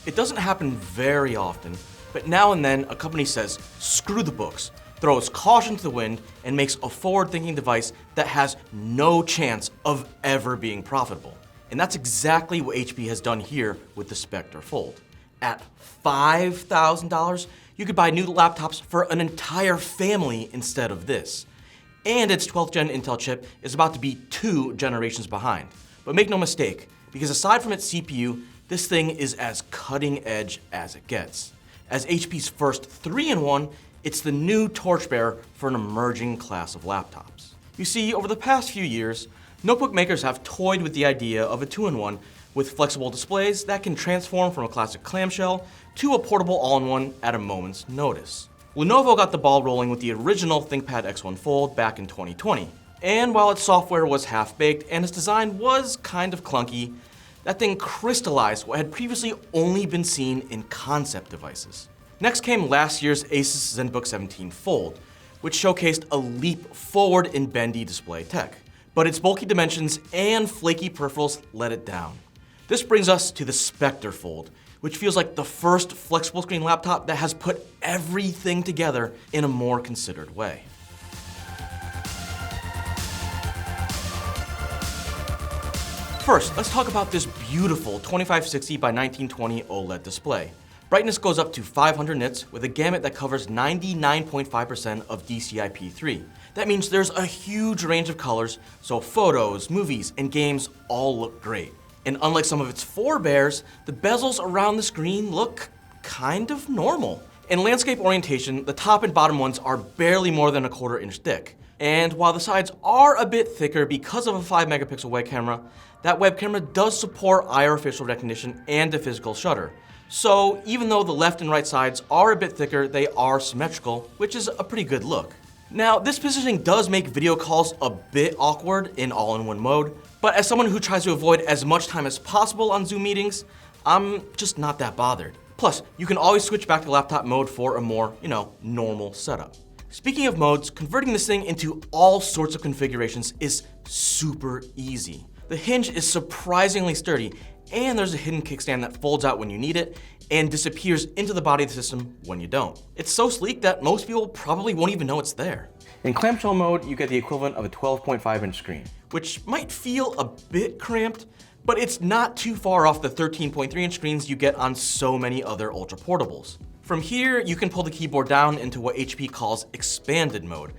It doesn't happen very often, but now and then a company says, screw the books, throws caution to the wind, and makes a forward-thinking device that has no chance of ever being profitable. And that's exactly what HP has done here with the Spectre Fold. At $5,000, you could buy new laptops for an entire family instead of this. And its 12th gen Intel chip is about to be 2 generations behind. But make no mistake, because aside from its CPU, this thing is as cutting edge as it gets. As HP's first 3-in-1, it's the new torchbearer for an emerging class of laptops. You see, over the past few years, notebook makers have toyed with the idea of a 2-in-1 with flexible displays that can transform from a classic clamshell to a portable all-in-one at a moment's notice. Lenovo got the ball rolling with the original ThinkPad X1 Fold back in 2020. And while its software was half-baked and its design was kind of clunky, that thing crystallized what had previously only been seen in concept devices. Next came last year's Asus ZenBook 17 Fold, which showcased a leap forward in bendy display tech. But its bulky dimensions and flaky peripherals let it down. This brings us to the Spectre Fold, which feels like the first flexible screen laptop that has put everything together in a more considered way. First, let's talk about this beautiful 2560 by 1920 OLED display. Brightness goes up to 500 nits with a gamut that covers 99.5% of DCI-P3. That means there's a huge range of colors, so photos, movies, and games all look great. And unlike some of its forebears, the bezels around the screen look kind of normal. In landscape orientation, the top and bottom ones are barely more than a 1/4 inch thick. And while the sides are a bit thicker because of a 5 megapixel web camera, that web camera does support IR facial recognition and a physical shutter. So even though the left and right sides are a bit thicker, they are symmetrical, which is a pretty good look. Now, this positioning does make video calls a bit awkward in all-in-one mode, but as someone who tries to avoid as much time as possible on Zoom meetings, I'm just not that bothered. Plus, you can always switch back to laptop mode for a more, normal setup. Speaking of modes, converting this thing into all sorts of configurations is super easy. The hinge is surprisingly sturdy, and there's a hidden kickstand that folds out when you need it and disappears into the body of the system when you don't. It's so sleek that most people probably won't even know it's there. In clamshell mode, you get the equivalent of a 12.5 inch screen, which might feel a bit cramped, but it's not too far off the 13.3 inch screens you get on so many other ultra portables. From here, you can pull the keyboard down into what HP calls expanded mode,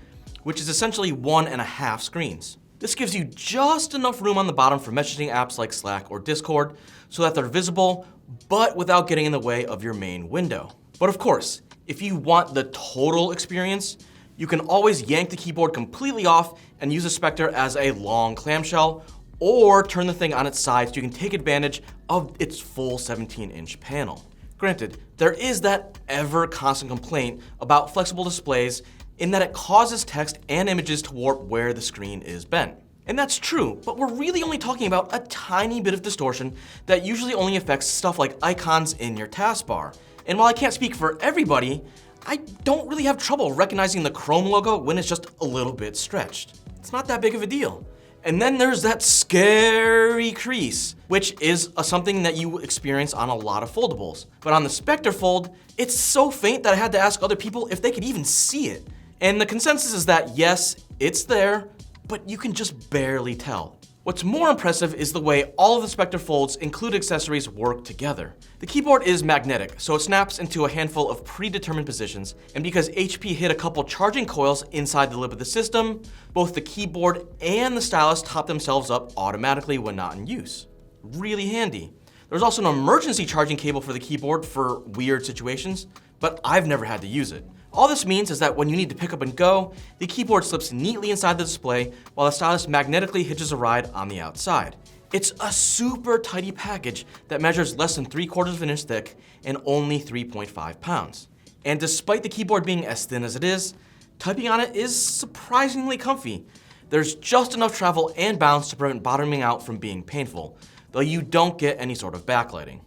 which is essentially 1.5 screens. This gives you just enough room on the bottom for messaging apps like Slack or Discord so that they're visible, but without getting in the way of your main window. But of course, if you want the total experience, you can always yank the keyboard completely off and use the Spectre as a long clamshell, or turn the thing on its side so you can take advantage of its full 17-inch panel. Granted, there is that ever constant complaint about flexible displays in that it causes text and images to warp where the screen is bent. And that's true, but we're really only talking about a tiny bit of distortion that usually only affects stuff like icons in your taskbar. And while I can't speak for everybody, I don't really have trouble recognizing the Chrome logo when it's just a little bit stretched. It's not that big of a deal. And then there's that scary crease, which is something that you experience on a lot of foldables. But on the Spectre Fold, it's so faint that I had to ask other people if they could even see it. And the consensus is that yes, it's there, but you can just barely tell. What's more impressive is the way all of the Spectre Folds included accessories work together. The keyboard is magnetic, so it snaps into a handful of predetermined positions, and because HP hid a couple charging coils inside the lip of the system, both the keyboard and the stylus top themselves up automatically when not in use. Really handy. There's also an emergency charging cable for the keyboard for weird situations, but I've never had to use it. All this means is that when you need to pick up and go, the keyboard slips neatly inside the display while the stylus magnetically hitches a ride on the outside. It's a super tidy package that measures less than 3/4 of an inch thick and only 3.5 pounds. And despite the keyboard being as thin as it is, typing on it is surprisingly comfy. There's just enough travel and bounce to prevent bottoming out from being painful, though you don't get any sort of backlighting.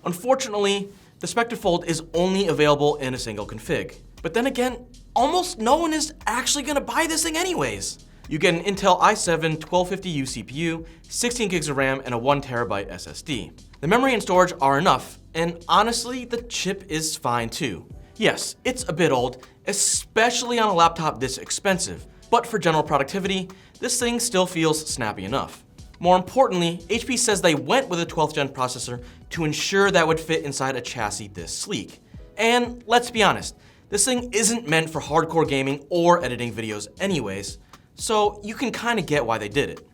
Unfortunately, the Spectre Fold is only available in a single config. But then again, almost no one is actually gonna buy this thing anyways. You get an Intel i7 1250U CPU, 16 gigs of RAM, and a 1 terabyte SSD. The memory and storage are enough, and honestly, the chip is fine too. Yes, it's a bit old, especially on a laptop this expensive, but for general productivity, this thing still feels snappy enough. More importantly, HP says they went with a 12th gen processor to ensure that would fit inside a chassis this sleek. And let's be honest, this thing isn't meant for hardcore gaming or editing videos anyways, so you can kinda get why they did it.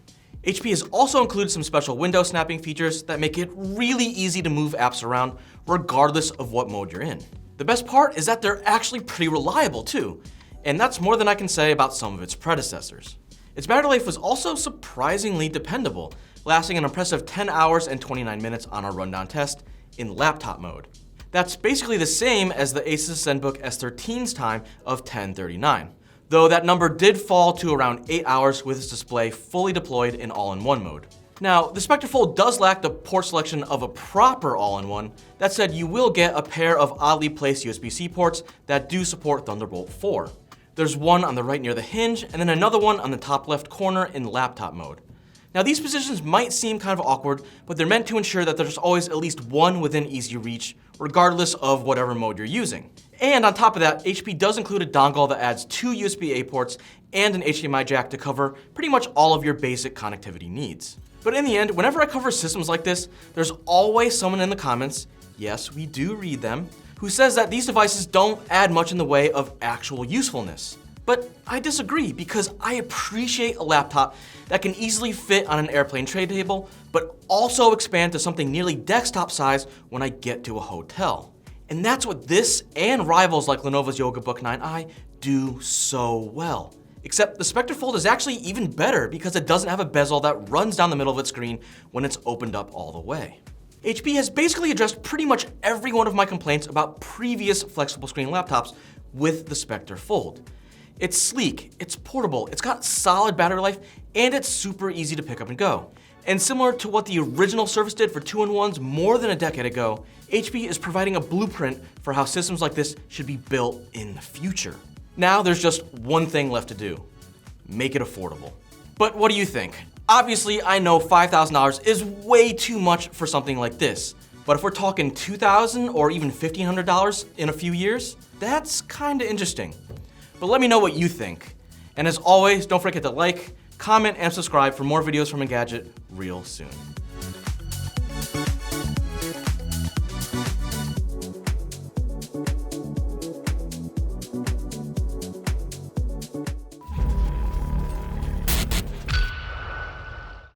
HP has also included some special window snapping features that make it really easy to move apps around regardless of what mode you're in. The best part is that they're actually pretty reliable too, and that's more than I can say about some of its predecessors. Its battery life was also surprisingly dependable, lasting an impressive 10 hours and 29 minutes on our rundown test in laptop mode. That's basically the same as the Asus ZenBook S13's time of 10:39, though that number did fall to around 8 hours with its display fully deployed in all-in-one mode. Now, the Spectre Fold does lack the port selection of a proper all-in-one. That said, you will get a pair of oddly placed USB-C ports that do support Thunderbolt 4. There's one on the right near the hinge, and then another one on the top left corner in laptop mode. Now these positions might seem kind of awkward, but they're meant to ensure that there's always at least one within easy reach, regardless of whatever mode you're using. And on top of that, HP does include a dongle that adds 2 USB-A ports and an HDMI jack to cover pretty much all of your basic connectivity needs. But in the end, whenever I cover systems like this, there's always someone in the comments, yes, we do read them, who says that these devices don't add much in the way of actual usefulness. But I disagree because I appreciate a laptop that can easily fit on an airplane tray table, but also expand to something nearly desktop size when I get to a hotel. And that's what this and rivals like Lenovo's YogaBook 9i do so well. Except the Spectre Fold is actually even better because it doesn't have a bezel that runs down the middle of its screen when it's opened up all the way. HP has basically addressed pretty much every one of my complaints about previous flexible screen laptops with the Spectre Fold. It's sleek, it's portable, it's got solid battery life, and it's super easy to pick up and go. And similar to what the original Surface did for 2-in-1s more than a decade ago, HP is providing a blueprint for how systems like this should be built in the future. Now there's just one thing left to do: make it affordable. But what do you think? Obviously, I know $5,000 is way too much for something like this, but if we're talking $2,000 or even $1,500 in a few years, that's kinda interesting. But let me know what you think. And as always, don't forget to like, comment, and subscribe for more videos from Engadget real soon.